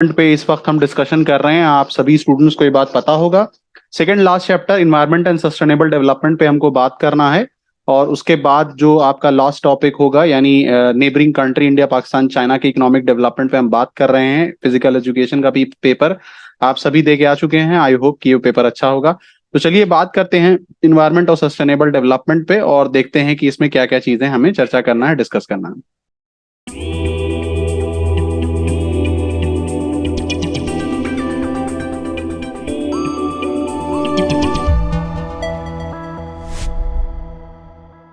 पे इस वक्त हम डिस्कशन कर रहे हैं। आप सभी स्टूडेंट्स को ये बात पता होगा। Second last chapter environment and sustainable development पे हमको बात करना है। और उसके बाद जो आपका लास्ट टॉपिक होगा यानी neighbouring country India Pakistan China के इकोनॉमिक डेवलपमेंट पे हम बात कर रहे हैं। फिजिकल एजुकेशन का भी पेपर आप सभी दे के आ चुके हैं। आई होप कि ये पेपर अच्छा होगा। तो चलिए बात करते हैं इन्वायरमेंट और सस्टेनेबल डेवलपमेंट पे और देखते हैं कि इसमें क्या क्या चीजें हमें चर्चा करना है, डिस्कस करना है।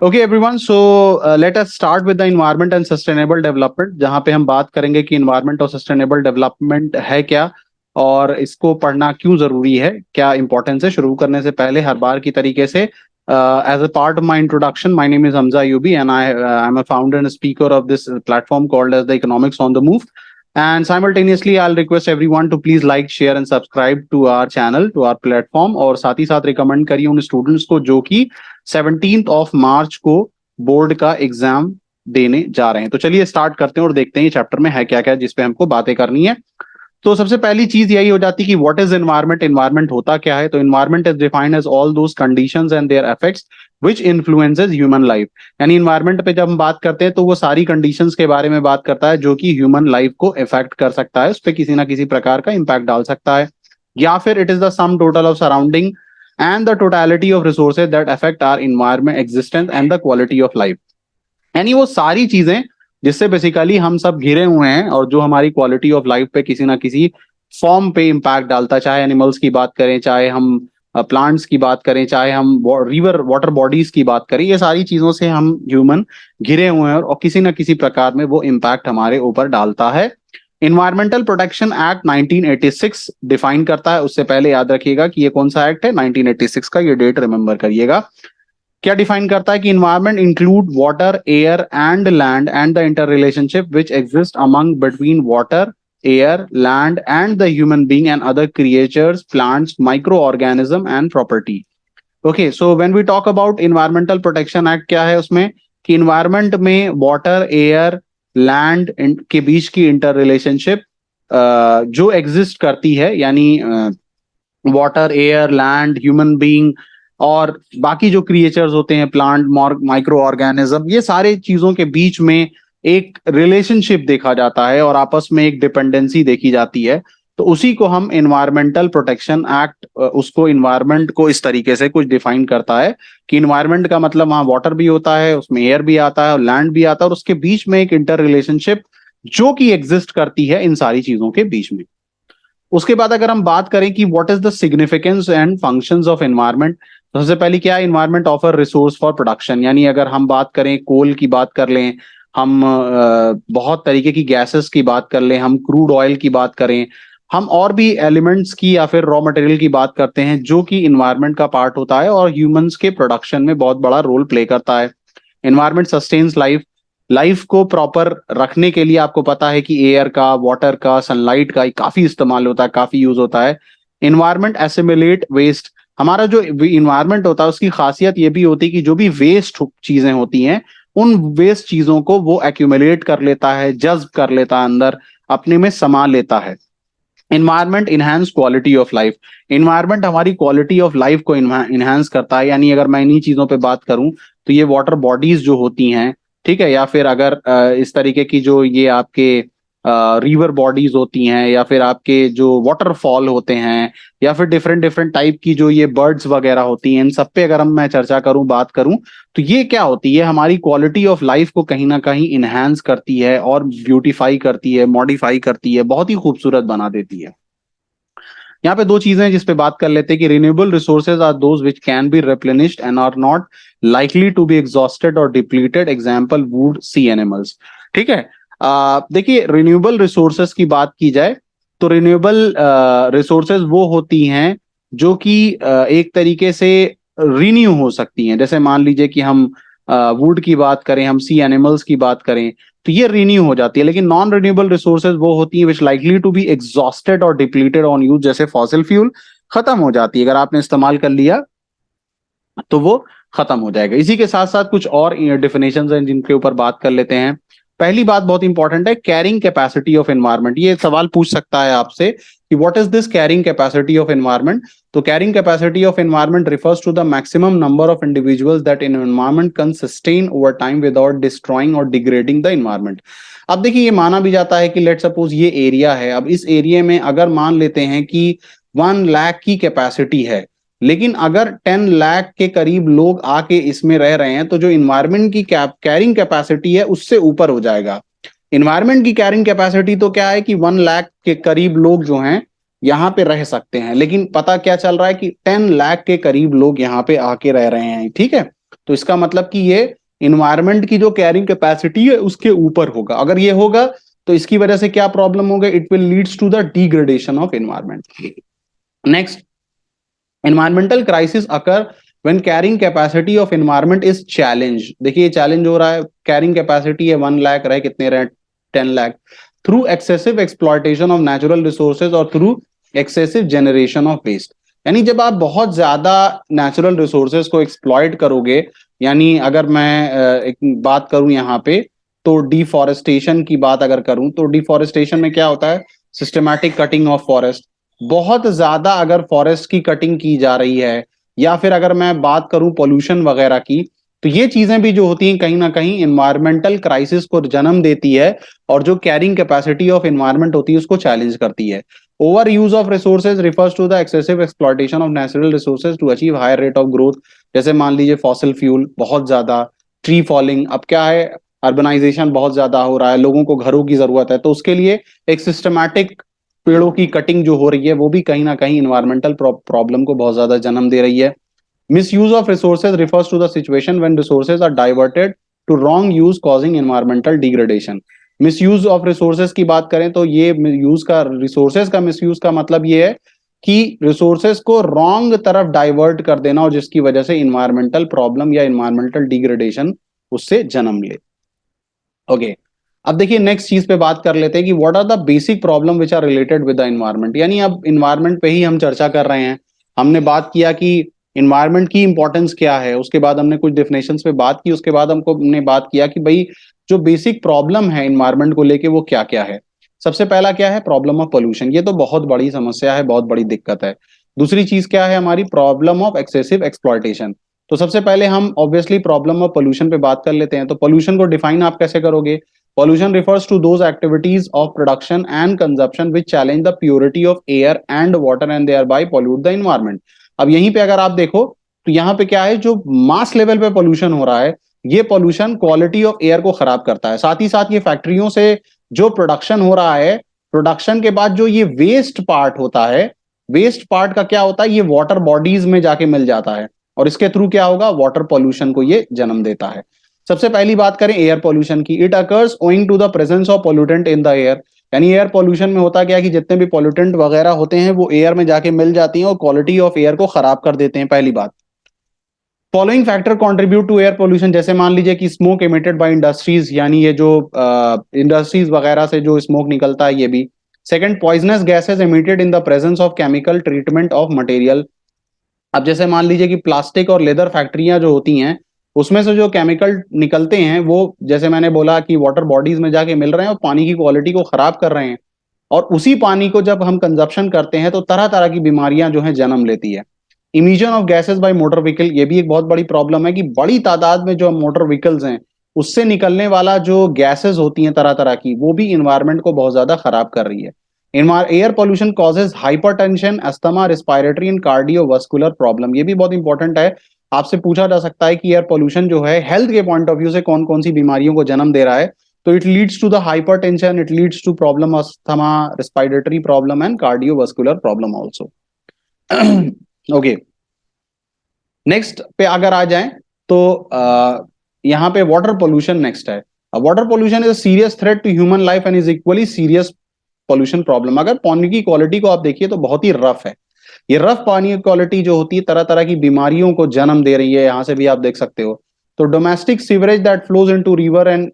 Okay everyone, so let us start with the environment and sustainable development, जहां पे हम बात करेंगे कि इन्वायरमेंट और सस्टेनेबल डेवलपमेंट है क्या और इसको पढ़ना क्यों जरूरी है, क्या इंपॉर्टेंस है। शुरू करने से पहले हर बार की तरीके से as a part of my introduction, my name is Hamza UB and I am a founder and speaker of this platform called as the economics on the move. And simultaneously, I'll request everyone to please like, share and subscribe to our channel, to our platform। और साथ ही साथ recommend करिए उन students को जो कि 17th of March को board का एग्जाम देने जा रहे हैं। तो चलिए स्टार्ट करते हैं और देखते हैं ये चैप्टर में है क्या क्या जिसपे हमको बातें करनी है। तो सबसे पहली चीज यही हो जाती है कि व्हाट इज एनवायरनमेंट। एनवायरनमेंट होता क्या है? तो environment is defined as all those conditions and their effects which influences human life. यानी एनवायरनमेंट पे जब हम बात करते हैं तो वो सारी कंडीशंस के बारे में बात करता है जो कि ह्यूमन लाइफ को इफेक्ट कर सकता है, उस पर किसी ना किसी प्रकार का इंपैक्ट डाल सकता है। या फिर it is the sum total of surrounding and the totality of resources that affect our environment existence and the quality of life. यानी वो सारी चीजें जिससे बेसिकली हम सब घिरे हुए हैं और जो हमारी क्वालिटी ऑफ लाइफ पे किसी ना किसी फॉर्म पे इम्पैक्ट डालता है। चाहे एनिमल्स की बात करें, चाहे हम प्लांट्स की बात करें, चाहे हम रिवर वाटर बॉडीज की बात करें, ये सारी चीजों से हम ह्यूमन घिरे हुए हैं और किसी ना किसी प्रकार में वो इम्पैक्ट हमारे ऊपर डालता है। इन्वायरमेंटल प्रोटेक्शन एक्ट 1986 डिफाइन करता है। उससे पहले याद रखिएगा कि ये कौन सा एक्ट है, 1986 का, ये डेट रिमेंबर करिएगा। क्या डिफाइन करता है कि environment include water, air and land and the inter relationship which exist among between water, air, land, and the human being and other creatures, plants, microorganism and property। Okay, so when we talk about Environmental Protection Act, क्या है उसमें कि environment में water, air, land के बीच की inter relationship जो exist करती है, यानी water, air, land, human being और बाकी जो क्रिएचर्स होते हैं, प्लांट, माइक्रो ऑर्गेनिज्म, ये सारे चीजों के बीच में एक रिलेशनशिप देखा जाता है और आपस में एक डिपेंडेंसी देखी जाती है। तो उसी को हम इन्वायरमेंटल प्रोटेक्शन एक्ट, उसको इन्वायरमेंट को इस तरीके से कुछ डिफाइन करता है कि इन्वायरमेंट का मतलब वहां वाटर भी होता है, उसमें एयर भी आता है और लैंड भी आता है और उसके बीच में एक इंटर रिलेशनशिप जो कि एग्जिस्ट करती है इन सारी चीजों के बीच में। उसके बाद अगर हम बात करें कि what is the significance and functions of environment, तो सबसे पहले क्या है, environment offer resource for production. यानी अगर हम बात करें कोल की बात कर लें, हम बहुत तरीके की गैसेस की बात कर लें, हम क्रूड ऑयल की बात करें, हम और भी एलिमेंट्स की या फिर रॉ मटेरियल की बात करते हैं जो कि इन्वायरमेंट का पार्ट होता है और ह्यूमंस के प्रोडक्शन में बहुत बड़ा रोल प्ले करता है। Environment sustains life. लाइफ को प्रॉपर रखने के लिए आपको पता है कि एयर का, वाटर का, सनलाइट का काफी इस्तेमाल होता है, काफी यूज होता है। Environment assimilate waste. हमारा जो इन्वायरमेंट होता है उसकी खासियत ये भी होती है कि जो भी वेस्ट चीजें होती हैं उन वेस्ट चीजों को वो एक्यूमुलेट कर लेता है, जज्ब कर लेता है, अंदर अपने में समा लेता है। Environment enhance quality of life. Environment हमारी क्वालिटी ऑफ लाइफ को इनहेंस करता है। यानी अगर मैं इन्हीं चीजों पे बात करूं तो ये वाटर बॉडीज जो होती हैं, ठीक है, या फिर अगर इस तरीके की जो ये आपके रिवर बॉडीज होती हैं, या फिर आपके जो वाटरफॉल होते हैं, या फिर डिफरेंट डिफरेंट टाइप की जो ये बर्ड्स वगैरह होती हैं, इन सब पे अगर मैं चर्चा करूं, बात करूं, तो ये क्या होती है, हमारी क्वालिटी ऑफ लाइफ को कहीं ना कहीं इनहेंस करती है और ब्यूटीफाई करती है, मॉडिफाई करती है, बहुत ही खूबसूरत बना देती है। यहाँ पे दो चीजें हैं जिस पे बात कर लेते हैं कि renewable resources are those which can be replenished and are not likely to be exhausted और depleted. Example wood, sea animals. ठीक है, देखिए रिन्यूएबल रिसोर्सेज की बात की जाए तो रिन्यूएबल रिसोर्सेज वो होती हैं जो कि एक तरीके से रिन्यू हो सकती हैं। जैसे मान लीजिए कि हम वुड की बात करें, हम सी एनिमल्स की बात करें, तो ये रिन्यू हो जाती है। लेकिन नॉन रिन्यूएबल रिसोर्सेज वो होती हैं विच लाइकली टू बी एग्जॉस्टेड और डिप्लीटेड ऑन यूज। जैसे फॉसिल फ्यूल खत्म हो जाती है, अगर आपने इस्तेमाल कर लिया तो वो खत्म हो जाएगा। इसी के साथ साथ कुछ और डिफिनेशंस हैं जिनके ऊपर बात कर लेते हैं। पहली बात बहुत इंपॉर्टेंट है, कैरिंग कैपेसिटी ऑफ एनवायरनमेंट। ये सवाल पूछ सकता है आपसे कि what is this carrying capacity of environment. तो carrying capacity of environment refers to the maximum number of individuals that in environment can sustain over time without destroying और degrading the environment. अब देखिए, ये माना भी जाता है कि लेट सपोज ये एरिया है, अब इस एरिया में अगर मान लेते हैं कि 1 लाख की कैपेसिटी है, लेकिन अगर 10 लाख के करीब लोग आके इसमें रह रहे हैं, तो जो इन्वायरमेंट की कैरिंग कैपेसिटी है उससे ऊपर हो जाएगा। इन्वायरमेंट की कैरिंग कैपेसिटी तो क्या है कि 1 लाख के करीब लोग जो हैं यहाँ पे रह सकते हैं, लेकिन पता क्या चल रहा है कि 10 लाख के करीब लोग यहाँ पे आके रह रहे हैं, ठीक है। तो इसका मतलब कि ये इन्वायरमेंट की जो कैरिंग कैपेसिटी है उसके ऊपर होगा। अगर ये होगा तो इसकी वजह से क्या प्रॉब्लम होगा, it will leads to the degradation of environment. Next, environmental crisis occur when carrying capacity of environment is challenged। देखिए चैलेंज हो रहा है, कैरिंग कैपेसिटी है 1 लाख, रहे कितने रहे 10 lakh, through excessive exploitation of natural resources और through excessive generation of waste. यानी जब आप बहुत ज्यादा नेचुरल रिसोर्सेज को एक्सप्लॉयट करोगे, यानी अगर मैं एक बात करूं यहाँ पे, तो डिफॉरेस्टेशन की बात अगर करूं, तो डिफॉरेस्टेशन में क्या होता है, सिस्टमैटिक कटिंग ऑफ फॉरेस्ट। बहुत ज्यादा अगर फॉरेस्ट की कटिंग की जा रही है, या फिर अगर मैं बात करूं पोल्यूशन वगैरह की, तो ये चीजें भी जो होती हैं कहीं ना कहीं इन्वायरमेंटल क्राइसिस को जन्म देती है, और जो कैरिंग कैपेसिटी ऑफ इन्वायरमेंट होती है उसको चैलेंज करती है। Over use of resources refers to the excessive exploitation of natural resources to achieve higher rate of growth. जैसे मान लीजिए फॉसिल फ्यूल बहुत ज्यादा, ट्री फॉलिंग, अब क्या है, अर्बनाइजेशन बहुत ज्यादा हो रहा है, लोगों को घरों की जरूरत है, तो उसके लिए एक सिस्टमैटिक पेड़ों की कटिंग जो हो रही है वो भी कहीं ना कहीं इन्वायरमेंटल प्रॉब्लम को बहुत ज्यादा जन्म दे रही है। Misuse of resources refers to the situation when resources are diverted to wrong use causing environmental degradation. Misuse of resources की बात करें तो ये यूज का, रिसोर्सेज का मिसयूज का मतलब ये है कि रिसोर्सेज को रॉन्ग तरफ डाइवर्ट कर देना, और जिसकी वजह से इन्वायरमेंटल प्रॉब्लम या इन्वायरमेंटल डिग्रेडेशन उससे जन्म ले। ओके, अब देखिए नेक्स्ट चीज पे बात कर लेते हैं कि what are the basic problem which are related with the environment. यानी अब इन्वायरमेंट पे ही हम चर्चा कर रहे हैं। हमने बात किया कि इन्वायरमेंट की इंपॉर्टेंस क्या है, उसके बाद हमने कुछ डेफिनेशंस पे बात की, उसके बाद हमने बात किया कि भाई जो बेसिक प्रॉब्लम है इन्वायरमेंट को लेके वो क्या क्या है। सबसे पहला क्या है, प्रॉब्लम ऑफ पोल्यूशन। ये तो बहुत बड़ी समस्या है, बहुत बड़ी दिक्कत है। दूसरी चीज क्या है हमारी, प्रॉब्लम ऑफ एक्सेसिव एक्सप्लॉयटेशन। तो सबसे पहले हम ऑब्वियसली प्रॉब्लम ऑफ पोल्यूशन पे बात कर लेते हैं। तो पोल्यूशन को डिफाइन आप कैसे करोगे, pollution refers to those activities of production and consumption which challenge the purity of air and water and thereby pollute the environment। अब यहीं पे अगर आप देखो तो यहाँ पे क्या है, जो मास लेवल पे पोल्यूशन हो रहा है, ये पोल्यूशन क्वालिटी ऑफ एयर को खराब करता है। साथ ही साथ ये फैक्ट्रियों से जो प्रोडक्शन हो रहा है, प्रोडक्शन के बाद जो ये वेस्ट पार्ट होता है, वेस्ट पार्ट का क्या होता है, ये वाटर बॉडीज में जाके मिल जाता है, और इसके थ्रू क्या होगा, वाटर पॉल्यूशन को ये जन्म देता है। सबसे पहली बात करें एयर पॉल्यूशन की, it occurs owing to the presence of pollutant in the air. यानी एयर पॉल्यूशन में होता क्या है कि जितने भी पॉल्यूटेंट वगैरह होते हैं वो एयर में जाके मिल जाती हैं और क्वालिटी ऑफ एयर को खराब कर देते हैं, पहली बात। Following factor contribute to air pollution, जैसे मान लीजिए कि स्मोक इमिटेड बाय इंडस्ट्रीज, यानी ये जो इंडस्ट्रीज वगैरह से जो स्मोक निकलता है ये भी। Second, poisonous gases emitted in the presence of chemical treatment of material. अब जैसे मान लीजिए कि प्लास्टिक और लेदर फैक्ट्रियां जो होती हैं, उसमें से जो केमिकल निकलते हैं वो, जैसे मैंने बोला कि वाटर बॉडीज में जाके मिल रहे हैं और पानी की क्वालिटी को खराब कर रहे हैं, और उसी पानी को जब हम कंजप्शन करते हैं तो तरह तरह की बीमारियां जो है जन्म लेती है। Emission of gases bye motor vehicle, ये भी एक बहुत बड़ी प्रॉब्लम है कि बड़ी तादाद में जो मोटर व्हीकल्स हैं उससे निकलने वाला जो गैसेस होती हैं तरह तरह की, वो भी इन्वायरमेंट को बहुत ज्यादा खराब कर रही है। Air pollution causes hypertension, asthma, respiratory and cardiovascular problem. ये भी बहुत इंपॉर्टेंट है, आपसे पूछा जा सकता है कि एयर पोल्यूशन जो है हेल्थ के पॉइंट ऑफ व्यू से कौन कौन सी बीमारियों को जन्म दे रहा है। तो it leads to the hypertension, it leads to problem asthma, respiratory problem and cardiovascular problem also. Okay, next पे अगर आ जाएं तो यहाँ पे वाटर पोल्यूशन नेक्स्ट है। Water pollution is a serious threat to human life and is equally serious pollution problem. अगर पानी की क्वालिटी को आप देखिए तो बहुत ही रफ है। ये रफ पानी की क्वालिटी जो होती है तरह तरह की बीमारियों को जन्म दे रही है, यहां से भी आप देख सकते हो। तो domestic sewerage that flows into river and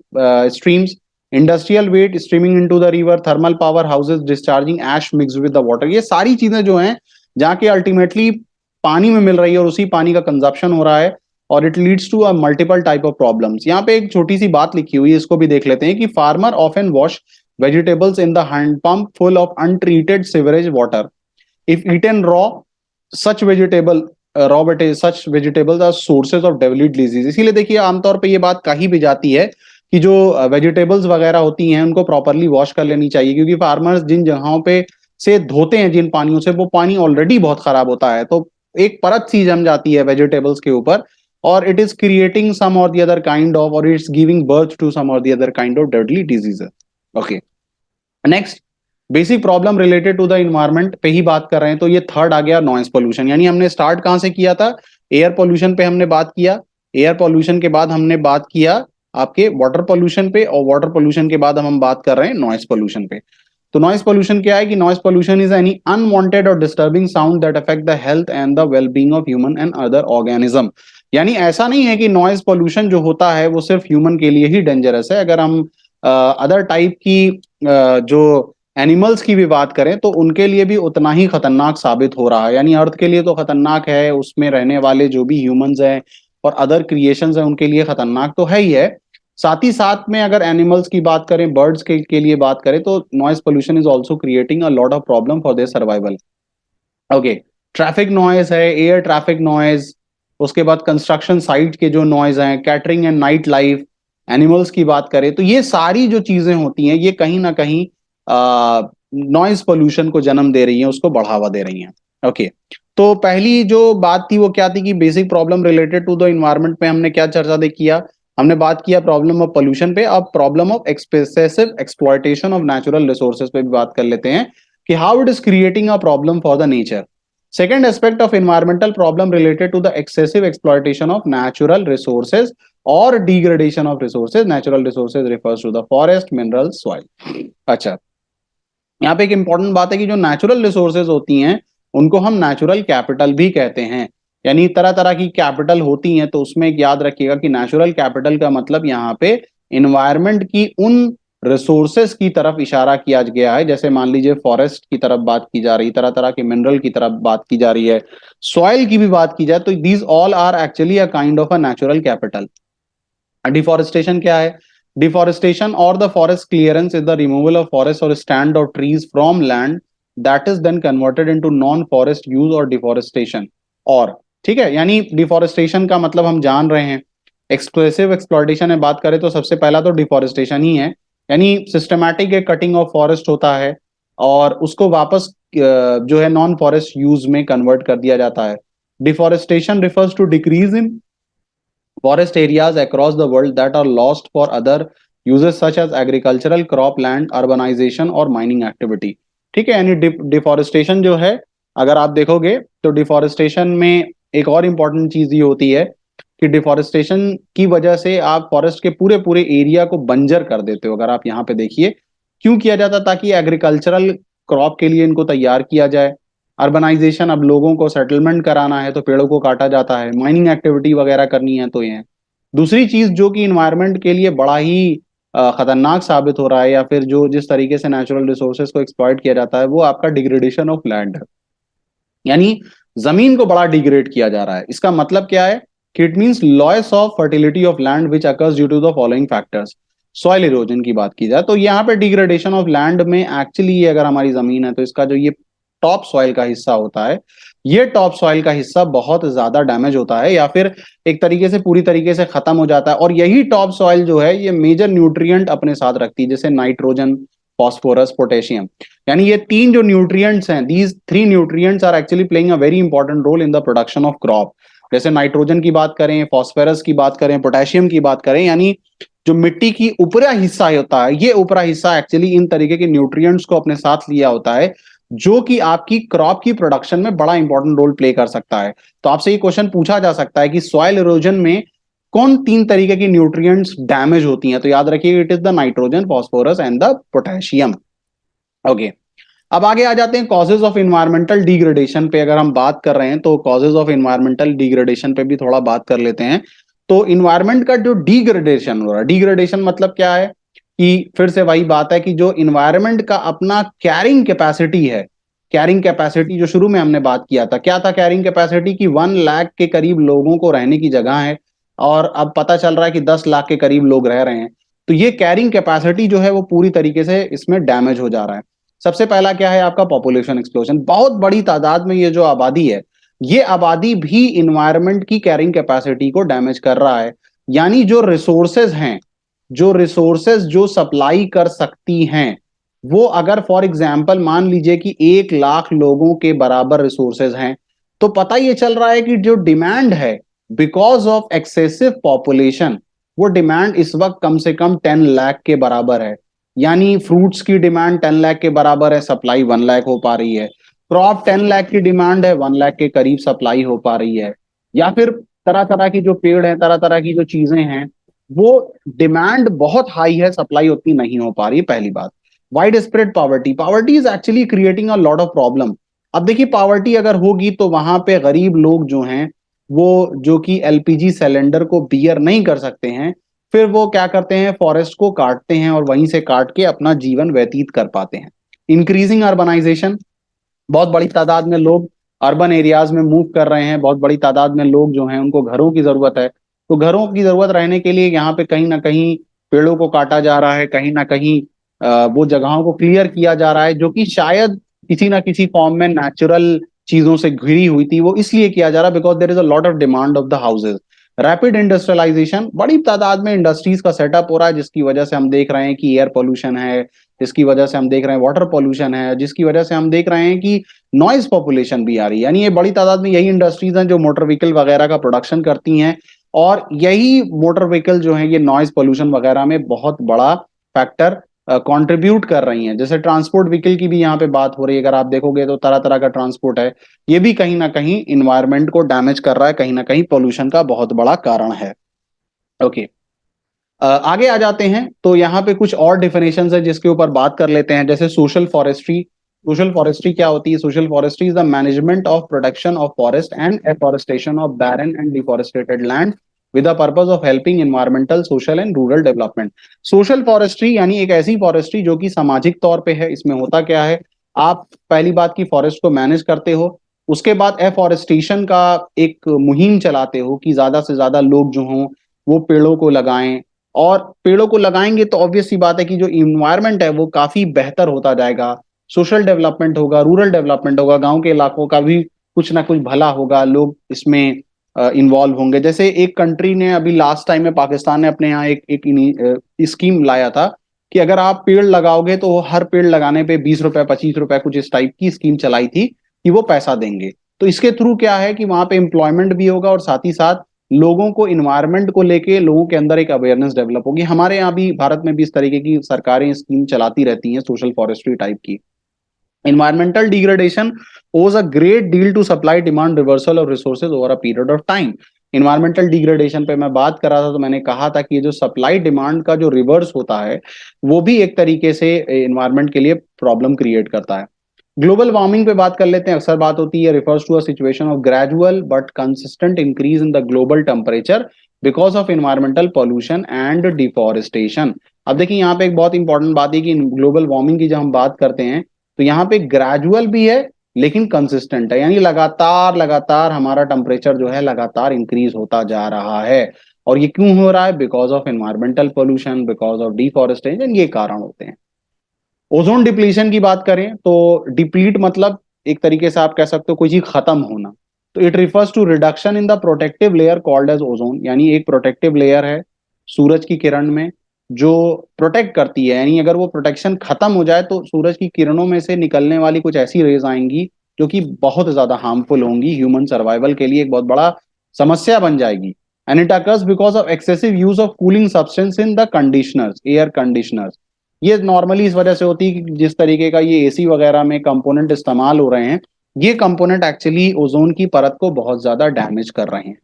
streams, industrial waste streaming into the river, thermal power houses discharging ash mixed with the water, ये सारी चीजें जो हैं जाके अल्टीमेटली पानी में मिल रही है और उसी पानी का कंजप्शन हो रहा है, और it leads to a multiple type of problems. यहाँ पे एक छोटी सी बात लिखी हुई है, इसको भी देख लेते हैं कि farmer often wash vegetables in the hand pump full of untreated sewage water. If eaten raw, such such vegetables are sources of deadly disease। इसीलिए देखिए आमतौर पे ये बात कही भी जाती है कि जो वेजिटेबल्स वगैरह होती हैं उनको प्रॉपरली वॉश कर लेनी चाहिए, क्योंकि फार्मर्स जिन जगहों पे से धोते हैं जिन पानियों से, वो पानी ऑलरेडी बहुत खराब होता है, तो एक परत सी जम जाती है वेजिटेबल्स के ऊपर, और इट इज क्रिएटिंग सम और द अदर काइंड ऑफ, और it's giving birth to some और the other kind of deadly diseases. Okay, next, basic problem related to the environment पे ही बात कर रहे हैं, तो ये थर्ड आ गया नॉइस पोल्यूशन। यानी हमने स्टार्ट कहां से किया था? एयर पोल्यूशन पे हमने बात किया, एयर पोल्यूशन के बाद हमने बात किया आपके वाटर पोल्यूशन पे, और वाटर पोल्यूशन के बाद हम बात कर रहे हैं नॉइस पोल्यूशन पे। तो नॉइस पोल्यूशन क्या है कि noise pollution is any unwanted और disturbing sound that affect the health and the wellbeing of human and other organism. यानी ऐसा नहीं है कि नॉइस पोल्यूशन जो होता है वो सिर्फ ह्यूमन के लिए ही डेंजरस है। अगर हम अदर टाइप की जो एनिमल्स की भी बात करें तो उनके लिए भी उतना ही खतरनाक साबित हो रहा है। यानी अर्थ के लिए तो खतरनाक है, उसमें रहने वाले जो भी ह्यूमंस हैं और अदर क्रिएशंस हैं उनके लिए खतरनाक तो है ही है, साथ ही साथ में अगर एनिमल्स की बात करें, बर्ड्स के लिए बात करें, तो noise pollution is also creating a lot of problem for their survival. Okay, traffic noise है, एयर ट्रैफिक नॉइज, उसके बाद कंस्ट्रक्शन साइट के जो नॉइज हैं, catering and night life, animals की बात करें, तो ये सारी जो चीजें होती हैं ये कहीं ना कहीं नॉइज पोल्यूशन को जन्म दे रही हैं, उसको बढ़ावा दे रही हैं। ओके, तो पहली जो बात थी वो क्या थी कि basic problem related to the environment पे हमने क्या चर्चा दे किया? हमने बात किया प्रॉब्लम ऑफ पोल्यूशन पे। अब problem of excessive exploitation of natural resources पे भी बात कर लेते हैं कि how it is creating a problem for the nature. Second aspect of environmental problem related to the excessive exploitation of natural resources or degradation of resources. Natural resources refers to the forest, minerals, soil. अच्छा, यहाँ पे एक important बात है कि जो natural resources होती हैं उनको हम नेचुरल कैपिटल भी कहते हैं। यानी तरह तरह की कैपिटल होती हैं, तो उसमें एक याद रखिएगा कि नेचुरल कैपिटल का मतलब यहाँ पे इन्वायरमेंट की उन रिसोर्सेस की तरफ इशारा किया गया है। जैसे मान लीजिए फॉरेस्ट की तरफ बात की जा रही, तरह तरह के मिनरल की तरफ बात की जा रही है, सॉइल की भी बात की जाए, तो these all are actually a kind of a natural capital. Deforestation क्या है? Deforestation or the forest clearance is the removal of forests or stand of trees from land that is then converted into non-forest use or deforestation। और ठीक है, यानी deforestation का मतलब हम जान रहे हैं। एक्सप्रेसिव एक्सप्लॉयटेशन में बात करें तो सबसे पहला तो डिफॉरेस्टेशन ही है, यानी सिस्टमैटिक एक कटिंग ऑफ फॉरेस्ट होता है और उसको वापस जो है नॉन फॉरेस्ट यूज में कन्वर्ट कर दिया जाता है। Deforestation refers to decrease in forest areas across the world that are lost for other uses such as agricultural, crop land, urbanization और mining activity। ठीक है, यानी डिफॉरेस्टेशन जो है, अगर आप देखोगे तो डिफॉरेस्टेशन में एक और इंपॉर्टेंट चीज ये होती है कि डिफॉरेस्टेशन की वजह से आप फॉरेस्ट के पूरे पूरे एरिया को बंजर कर देते हो। अगर आप यहाँ पे देखिए, क्यों किया जाता? ताकि एग्रीकल्चरल क्रॉप के लिए इनको तैयार किया जाए। अर्बनाइजेशन, अब लोगों को सेटलमेंट कराना है तो पेड़ों को काटा जाता है, माइनिंग एक्टिविटी वगैरह करनी है तो ये। दूसरी चीज जो कि इन्वायरमेंट के लिए बड़ा ही खतरनाक साबित हो रहा है, या फिर जो जिस तरीके से नेचुरल रिसोर्सेज को एक्सप्लॉइट किया जाता है, वो आपका डिग्रेडेशन ऑफ लैंड है। यानी जमीन को बड़ा डिग्रेड किया जा रहा है। इसका मतलब क्या है कि it means loss of fertility of land which occurs due to the following factors. Soil erosion की बात की जाए तो यहाँ पे डिग्रेडेशन ऑफ लैंड में एक्चुअली ये अगर हमारी जमीन है तो इसका जो ये टॉप सॉइल का हिस्सा होता है, ये टॉप सॉइल का हिस्सा बहुत ज्यादा डैमेज होता है या फिर एक तरीके से पूरी तरीके से खत्म हो जाता है। और यही टॉप सॉइल जो है ये मेजर न्यूट्रिएंट अपने साथ रखती है, जैसे नाइट्रोजन, फॉस्फोरस, पोटेशियम। यानी ये तीन जो न्यूट्रिएंट्स हैं, these three nutrients are actually playing a very important role in the production of crop. जैसे नाइट्रोजन की बात करें, फॉस्फोरस की बात करें, पोटेशियम की बात करें, यानी जो मिट्टी की ऊपरा हिस्सा होता है, ये ऊपरा हिस्सा एक्चुअली इन तरीके के न्यूट्रिएंट्स को अपने साथ लिया होता है, जो कि आपकी क्रॉप की प्रोडक्शन में बड़ा इंपॉर्टेंट रोल प्ले कर सकता है। तो आपसे ये क्वेश्चन पूछा जा सकता है कि सॉइल इरोजन में कौन तीन तरीके की न्यूट्रिएंट्स डैमेज होती हैं? तो याद रखिए, it is the nitrogen, phosphorus and the potassium. Okay, अब आगे आ जाते हैं कॉजेज ऑफ इन्वायरमेंटल डिग्रेडेशन पे। अगर हम बात कर रहे हैं तो कॉजेज ऑफ इन्वायरमेंटल डिग्रेडेशन पे भी थोड़ा बात कर लेते हैं। तो इन्वायरमेंट का जो डिग्रेडेशन हो रहा है, डिग्रेडेशन मतलब क्या है कि फिर से वही बात है कि जो इन्वायरमेंट का अपना कैरिंग कैपेसिटी है, कैरिंग कैपेसिटी जो शुरू में हमने बात किया था, क्या था कैरिंग कैपेसिटी की 1 लाख के करीब लोगों को रहने की जगह है, और अब पता चल रहा है कि 10 लाख के करीब लोग रह रहे हैं। तो ये कैरिंग कैपेसिटी जो है वो पूरी तरीके से इसमें डैमेज हो जा रहा है। सबसे पहला क्या है आपका पॉपुलेशन एक्सप्लोजन। बहुत बड़ी तादाद में ये जो आबादी है, ये आबादी भी इन्वायरमेंट की कैरिंग कैपेसिटी को डैमेज कर रहा है। यानी जो रिसोर्सेज हैं, जो रिसोर्सेज जो सप्लाई कर सकती हैं, वो अगर फॉर एग्जाम्पल मान लीजिए कि 1 लाख लोगों के बराबर रिसोर्सेज हैं, तो पता ये चल रहा है कि जो डिमांड है बिकॉज ऑफ एक्सेसिव पॉपुलेशन, वो डिमांड इस वक्त कम से कम 10 लाख के बराबर है। यानी फ्रूट्स की डिमांड 10 लाख के बराबर है, सप्लाई 1 लाख हो पा रही है। क्रॉप 10 लाख की डिमांड है, 1 लाख के करीब सप्लाई हो पा रही है। या फिर तरह तरह की जो पेड़ है, तरह तरह की जो चीजें हैं, वो डिमांड बहुत हाई है, सप्लाई उतनी नहीं हो पा रही है, पहली बात। Wide spread poverty, poverty is actually creating a lot of problem. अब देखिए पॉवर्टी अगर होगी तो वहां पे गरीब लोग जो हैं, वो जो कि एलपीजी सिलेंडर को बियर नहीं कर सकते हैं, फिर वो क्या करते हैं, फॉरेस्ट को काटते हैं और वहीं से काट के अपना जीवन व्यतीत कर पाते हैं। इंक्रीजिंग अर्बनाइजेशन, बहुत बड़ी तादाद में लोग अर्बन एरियाज में मूव कर रहे हैं, बहुत बड़ी तादाद में लोग जो हैं उनको घरों की जरूरत है। तो घरों की जरूरत रहने के लिए यहाँ पे कहीं ना कहीं पेड़ों को काटा जा रहा है, कहीं ना कहीं वो जगहों को क्लियर किया जा रहा है, जो कि शायद किसी ना किसी फॉर्म में नेचुरल चीजों से घिरी हुई थी, वो इसलिए किया जा रहा है because there is a lot of demand of the houses. Rapid industrialization, बड़ी तादाद में इंडस्ट्रीज का सेटअप हो रहा है, जिसकी वजह से हम देख रहे हैं कि एयर पोल्यूशन है, जिसकी वजह से हम देख रहे हैं वाटर पोल्यूशन है, जिसकी वजह से हम देख रहे हैं कि नॉइज पॉपुलेशन भी आ रही है। यानी ये बड़ी तादाद में यही इंडस्ट्रीज हैं जो मोटर व्हीकल वगैरह का प्रोडक्शन करती हैं, और यही मोटर व्हीकल जो है ये नॉइज पोल्यूशन वगैरह में बहुत बड़ा फैक्टर कंट्रीब्यूट कर रही हैं। जैसे ट्रांसपोर्ट व्हीकल की भी यहाँ पे बात हो रही है, अगर आप देखोगे तो तरह तरह का ट्रांसपोर्ट है, ये भी कहीं ना कहीं इन्वायरमेंट को डैमेज कर रहा है, कहीं ना कहीं पोल्यूशन का बहुत बड़ा कारण है। ओके, आगे आ जाते हैं। तो यहाँ पे कुछ और डिफिनेशन है जिसके ऊपर बात कर लेते हैं, जैसे सोशल फॉरेस्ट्री। सोशल फॉरेस्ट्री क्या होती है? Social forestry is the management of protection of forest and afforestation of barren and deforested land with the purpose of helping environmental, social and rural development. Social forestry यानी एक ऐसी forestry जो कि सामाजिक तौर पे है। इसमें होता क्या है, आप पहली बात की फॉरेस्ट को मैनेज करते हो, उसके बाद एफॉरेस्टेशन का एक मुहिम चलाते हो कि ज्यादा से ज्यादा लोग जो हों वो पेड़ों को लगाएं, और पेड़ों को लगाएंगे तो ऑब्वियस सी बात है कि जो इन्वायरमेंट है वो काफी बेहतर होता जाएगा, सोशल डेवलपमेंट होगा, रूरल डेवलपमेंट होगा, गांव के इलाकों का भी कुछ ना कुछ भला होगा, लोग इसमें इन्वॉल्व होंगे। जैसे एक कंट्री ने अभी लास्ट टाइम में, पाकिस्तान ने अपने यहाँ एक स्कीम लाया था कि अगर आप पेड़ लगाओगे तो हर पेड़ लगाने पे 20 रुपए 25 रुपए कुछ इस टाइप की स्कीम चलाई थी कि वो पैसा देंगे। तो इसके थ्रू क्या है कि वहां पे एम्प्लॉयमेंट भी होगा और साथ ही साथ लोगों को इन्वायरमेंट को लेके लोगों के अंदर एक अवेयरनेस डेवलप होगी। हमारे यहाँ भी भारत में भी इस तरीके की सरकारें स्कीम चलाती रहती हैं सोशल फॉरेस्ट्री टाइप की। Environmental degradation owes a great deal to supply demand reversal of resources over a period of time. Environmental degradation पे मैं बात कर रहा था तो मैंने कहा था कि ये जो सप्लाई डिमांड का जो रिवर्स होता है, वो भी एक तरीके से एनवायरमेंट के लिए प्रॉब्लम क्रिएट करता है। ग्लोबल वार्मिंग पे बात कर लेते हैं। अक्सर बात होती है, refers to a situation of gradual but consistent increase in the global temperature because of environmental pollution and deforestation. अब देखिए यहाँ पे एक बहुत इंपॉर्टेंट बात है कि ग्लोबल वार्मिंग की जब हम बात करते हैं तो यहाँ पे ग्रेजुअल भी है लेकिन कंसिस्टेंट है, यानी लगातार लगातार हमारा टेम्परेचर जो है लगातार इंक्रीज होता जा रहा है। और ये क्यों हो रहा है? Because of environmental pollution, because of deforestation, ये कारण होते हैं। ओजोन डिप्लीशन की बात करें तो डिप्लीट मतलब एक तरीके से आप कह सकते हो कोई चीज खत्म होना। तो it refers to reduction in the protective layer called as ozone. यानी एक प्रोटेक्टिव लेयर है सूरज की किरण में जो प्रोटेक्ट करती है, यानी अगर वो प्रोटेक्शन खत्म हो जाए तो सूरज की किरणों में से निकलने वाली कुछ ऐसी रेज आएंगी जो कि बहुत ज्यादा हार्मफुल होंगी, ह्यूमन सर्वाइवल के लिए एक बहुत बड़ा समस्या बन जाएगी। And it occurs because of excessive use of cooling substance in the conditioners, air conditioners. ये नॉर्मली इस वजह से होती है कि जिस तरीके का ये एसी वगैरह में कंपोनेंट इस्तेमाल हो रहे हैं, ये कंपोनेंट एक्चुअली ओजोन की परत को बहुत ज्यादा डैमेज कर रहे हैं।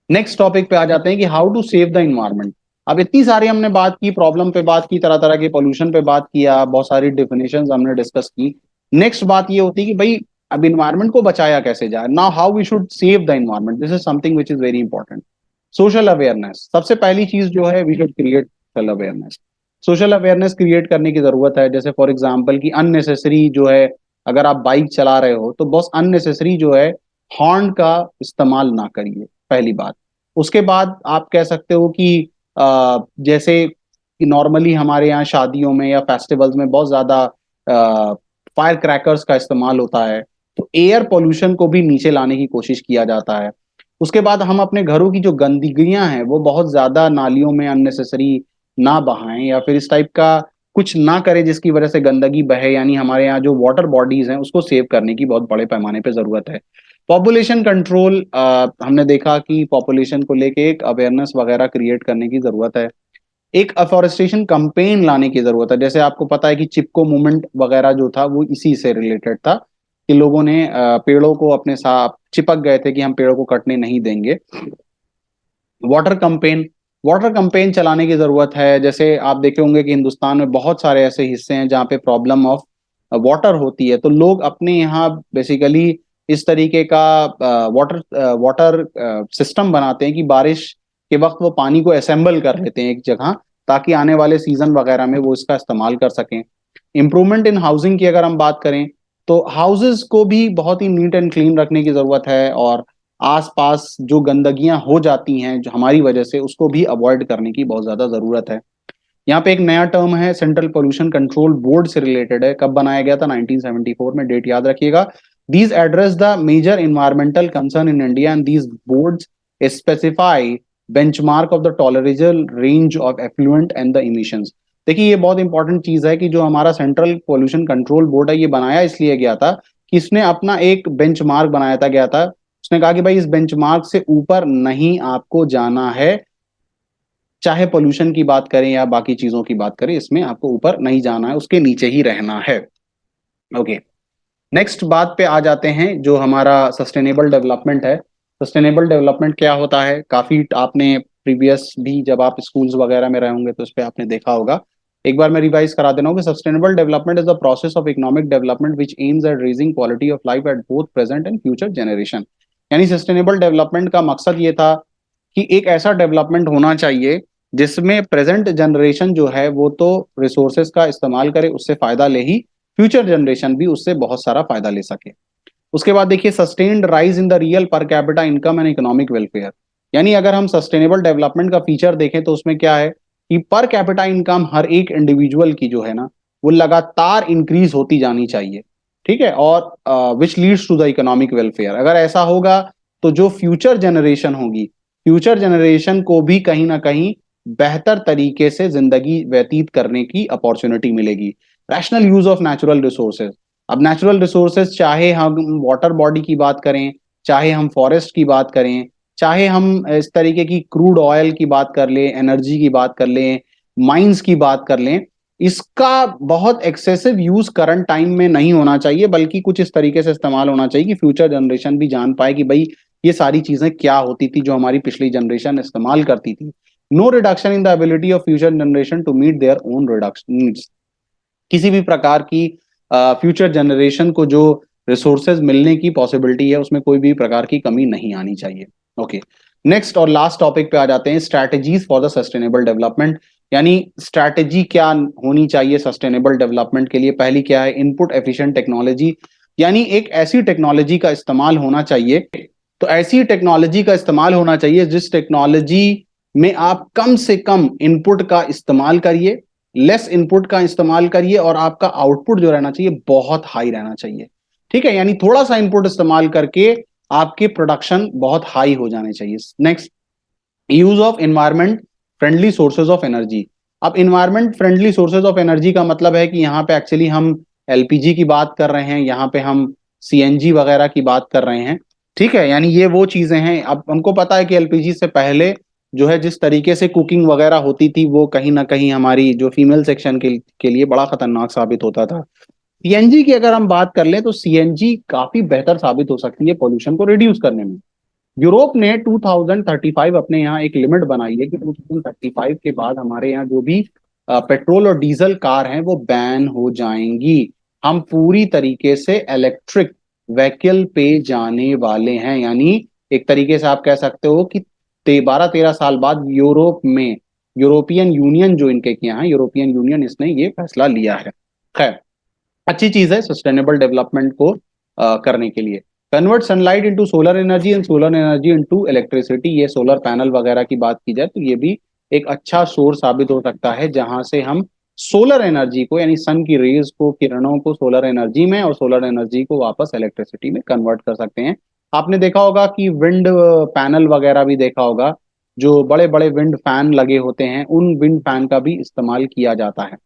नेक्स्ट टॉपिक पे आ जाते हैं कि how to save the environment. अब इतनी सारी हमने बात की, प्रॉब्लम पे बात की, तरह तरह के पोल्यूशन पे बात किया, बहुत सारी डिफिनेशंस हमने डिस्कस की। नेक्स्ट बात ये होती है कि भाई अब इन्वायरमेंट को बचाया कैसे जाए। Now how we should save the environment, this is something which is very important. Social awareness, सबसे पहली चीज जो है we should create social awareness. Social awareness create करने की जरूरत है। जैसे फॉर एग्जाम्पल कि अननेसेसरी जो है अगर आप बाइक चला रहे हो तो बहुत अननेसेसरी जो है हॉर्न का इस्तेमाल ना करिए, पहली बात। उसके बाद आप कह सकते हो कि जैसे कि नॉर्मली हमारे यहाँ शादियों में या फेस्टिवल्स में बहुत ज्यादा फायर क्रैकर्स का इस्तेमाल होता है, तो एयर पोल्यूशन को भी नीचे लाने की कोशिश किया जाता है। उसके बाद हम अपने घरों की जो गंदगियां हैं वो बहुत ज्यादा नालियों में अननेसेसरी ना बहाएं, या फिर इस टाइप का कुछ ना करें जिसकी वजह से गंदगी बहे। यानी हमारे यहाँ जो वाटर बॉडीज हैं उसको सेव करने की बहुत बड़े पैमाने पे जरूरत है। पॉपुलेशन कंट्रोल, हमने देखा कि पॉपुलेशन को लेके एक अवेयरनेस वगैरह क्रिएट करने की जरूरत है। एक अफॉरेस्टेशन कैंपेन लाने की जरूरत है। जैसे आपको पता है कि चिपको मूवमेंट वगैरह जो था वो इसी से रिलेटेड था, कि लोगों ने पेड़ों को अपने साथ चिपक गए थे कि हम पेड़ों को कटने नहीं देंगे। वाटर कैंपेन, वाटर कैंपेन चलाने की जरूरत है। जैसे आप देखे होंगे कि हिंदुस्तान में बहुत सारे ऐसे हिस्से हैं जहाँ पे प्रॉब्लम ऑफ वाटर होती है, तो लोग अपने यहाँ बेसिकली इस तरीके का वाटर वाटर सिस्टम बनाते हैं कि बारिश के वक्त वो पानी को असेंबल कर लेते हैं एक जगह, ताकि आने वाले सीजन वगैरह में वो इसका इस्तेमाल कर सकें। इम्प्रूवमेंट इन हाउसिंग की अगर हम बात करें तो हाउसेस को भी बहुत ही नीट एंड क्लीन रखने की जरूरत है, और आसपास जो गंदगियां हो जाती हैं जो हमारी वजह से, उसको भी अवॉइड करने की बहुत ज्यादा जरूरत है। यहाँ पे एक नया टर्म है, सेंट्रल पोल्यूशन कंट्रोल बोर्ड से रिलेटेड है। कब बनाया गया था? 1974 में, डेट याद रखिएगा। These address the major environmental concern in India and these boards specify benchmark of the tolerable range of effluent and the emissions. देखिए, ये बहुत इंपॉर्टेंट चीज है कि जो हमारा सेंट्रल पोल्यूशन कंट्रोल बोर्ड है, ये बनाया इसलिए गया था कि इसने अपना एक बेंचमार्क बनाया था गया था। उसने कहा कि भाई इस बेंचमार्क से ऊपर नहीं आपको जाना है, चाहे पोल्यूशन की बात करें या बाकी चीजों की बात करें, इसमें आपको ऊपर नहीं जाना है, उसके नीचे ही रहना है। ओके, नेक्स्ट बात पे आ जाते हैं, जो हमारा सस्टेनेबल डेवलपमेंट है। सस्टेनेबल डेवलपमेंट क्या होता है? काफी आपने प्रीवियस भी जब आप स्कूल्स वगैरह में रहे होंगे तो उस पर आपने देखा होगा। एक बार मैं रिवाइज करा देना हूँ कि sustainable development is the process of economic development which aims at raising quality of life at both present and future generation. यानी सस्टेनेबल डेवलपमेंट का मकसद ये था कि एक ऐसा डेवलपमेंट होना चाहिए जिसमें प्रेजेंट जनरेशन जो है वो तो रिसोर्सेज का इस्तेमाल करे, उससे फायदा ले ही फ्यूचर जनरेशन भी उससे बहुत सारा फायदा ले सके। उसके बाद देखिए, sustained rise in the real per capita income and economic welfare. यानी अगर हम सस्टेनेबल डेवलपमेंट का फीचर देखें तो उसमें क्या है कि पर कैपिटा इनकम हर एक इंडिविजुअल की जो है ना, वो लगातार इंक्रीज होती जानी चाहिए। ठीक है, और which leads to the economic welfare. अगर ऐसा होगा तो जो फ्यूचर जनरेशन होगी, फ्यूचर जनरेशन को भी कहीं ना कहीं बेहतर तरीके से जिंदगी व्यतीत करने की अपॉर्चुनिटी मिलेगी। Rational use of natural resources. अब नेचुरल रिसोर्सेज, चाहे हम वाटर बॉडी की बात करें, चाहे हम फॉरेस्ट की बात करें, चाहे हम इस तरीके की क्रूड ऑयल की बात कर लें, एनर्जी की बात कर लें, माइंस की बात कर लें, इसका बहुत एक्सेसिव यूज करंट टाइम में नहीं होना चाहिए, बल्कि कुछ इस तरीके से इस्तेमाल होना चाहिए कि फ्यूचर जनरेशन भी जान पाए कि भाई ये सारी चीजें क्या होती थी जो हमारी पिछली जनरेशन इस्तेमाल करती थी। No reduction in the ability of future generation to meet their own reduction needs. किसी भी प्रकार की फ्यूचर जनरेशन को जो रिसोर्सेज मिलने की पॉसिबिलिटी है उसमें कोई भी प्रकार की कमी नहीं आनी चाहिए। ओके, नेक्स्ट और लास्ट टॉपिक पे आ जाते हैं, strategies for the sustainable development. यानी स्ट्रैटेजी क्या होनी चाहिए सस्टेनेबल डेवलपमेंट के लिए? पहली क्या है? Input efficient technology. यानी एक ऐसी टेक्नोलॉजी का इस्तेमाल होना चाहिए, तो ऐसी टेक्नोलॉजी का इस्तेमाल होना चाहिए जिस टेक्नोलॉजी में आप कम से कम इनपुट का इस्तेमाल करिए, लेस इनपुट का इस्तेमाल करिए, और आपका आउटपुट जो रहना चाहिए बहुत हाई रहना चाहिए। ठीक है, यानी थोड़ा सा इनपुट इस्तेमाल करके आपके प्रोडक्शन बहुत हाई हो जाने चाहिए। Next, use of environment friendly sources of energy. अब environment friendly sources of energy का मतलब है कि यहाँ पे एक्चुअली हम एलपीजी की बात कर रहे हैं, यहाँ पे हम सीएनजी वगैरह की बात कर रहे हैं। ठीक है, यानी ये वो चीजें हैं। अब हमको पता है कि एलपीजी से पहले जो है जिस तरीके से कुकिंग वगैरह होती थी वो कहीं ना कहीं हमारी जो फीमेल सेक्शन के लिए बड़ा खतरनाक साबित होता था। सीएनजी की अगर हम बात कर लें तो सीएनजी काफी बेहतर साबित हो सकती है पोल्यूशन को रिड्यूस करने में। यूरोप ने 2035 अपने यहाँ एक लिमिट बनाई है कि 2035 के बाद हमारे यहाँ जो भी पेट्रोल और डीजल कार हैं वो बैन हो जाएंगी। हम पूरी तरीके से इलेक्ट्रिक व्हीकल पे जाने वाले हैं। यानी एक तरीके से आप कह सकते हो कि 12-13 साल बाद यूरोप में, यूरोपियन यूनियन जो इनके यहाँ है, यूरोपियन यूनियन, इसने ये फैसला लिया है। खैर, अच्छी चीज है सस्टेनेबल डेवलपमेंट को करने के लिए। Convert sunlight into solar energy and solar energy into electricity, ये सोलर पैनल वगैरह की बात की जाए तो ये भी एक अच्छा सोर्स साबित हो सकता है, जहां से हम सोलर एनर्जी को यानी सन की रेज को, किरणों को सोलर एनर्जी में और सोलर एनर्जी को वापस इलेक्ट्रिसिटी में कन्वर्ट कर सकते हैं। आपने देखा होगा कि विंड पैनल वगैरह भी देखा होगा, जो बड़े बड़े विंड फैन लगे होते हैं उन विंड फैन का भी इस्तेमाल किया जाता है।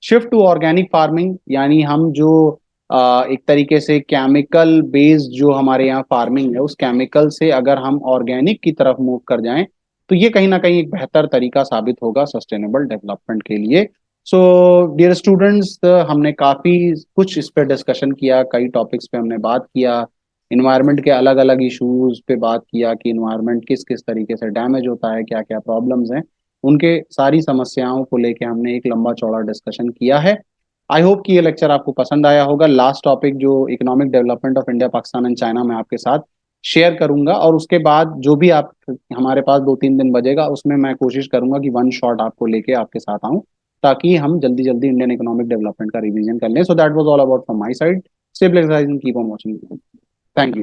शिफ्ट टू ऑर्गेनिक फार्मिंग, यानी हम जो एक तरीके से केमिकल बेस्ड जो हमारे यहाँ फार्मिंग है, उस केमिकल से अगर हम ऑर्गेनिक की तरफ मूव कर जाएं तो ये कहीं ना कहीं एक बेहतर तरीका साबित होगा सस्टेनेबल डेवलपमेंट के लिए। सो डियर स्टूडेंट्स, हमने काफी कुछ इस पे डिस्कशन किया, कई टॉपिक्स पे हमने बात किया। इन्वायरमेंट के अलग अलग इश्यूज पे बात किया कि इन्वायरमेंट किस किस तरीके से डैमेज होता है, क्या क्या प्रॉब्लम्स हैं, उनके सारी समस्याओं को लेके हमने एक लंबा चौड़ा डिस्कशन किया है। आई होप कि ये लेक्चर आपको पसंद आया होगा। लास्ट टॉपिक जो economic development of India, Pakistan and China में आपके साथ शेयर करूंगा, और उसके बाद जो भी आप हमारे पास 2-3 दिन बजेगा उसमें मैं कोशिश करूंगा कि वन शॉट आपको लेके आपके साथ आऊं, ताकि हम जल्दी जल्दी इंडियन इकोनॉमिक डेवलपमेंट का रिवीजन कर लें। So that was all about from my side. Stay blessed guys and keep on watching. Thank you.